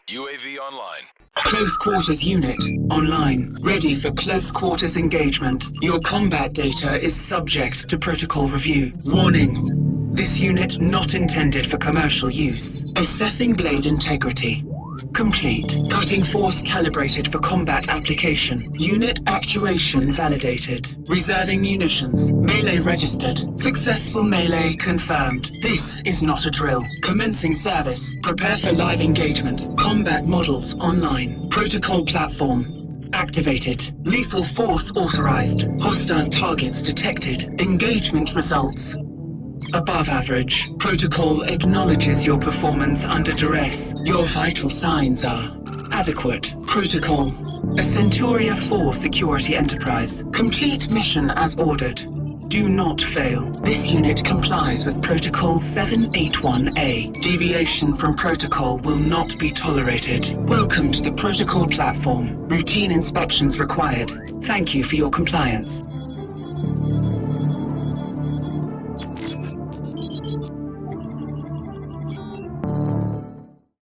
UAV online. Close Quarters Unit online. Ready for close quarters engagement. Your combat data is subject to protocol review. Warning. This unit not intended for commercial use. Assessing blade integrity. Complete. Cutting force calibrated for combat application. Unit actuation validated. Reserving munitions. Melee registered. Successful melee confirmed. This is not a drill. Commencing service. Prepare for live engagement. Combat models online. Protocol platform activated. Lethal force authorized. Hostile targets detected. Engagement results above average. Protocol acknowledges your performance under duress. Your vital signs are adequate. Protocol. A Centuria 4 security enterprise. Complete mission as ordered. Do not fail. This unit complies with Protocol 781A. Deviation from protocol will not be tolerated. Welcome to the protocol platform. Routine inspections required. Thank you for your compliance.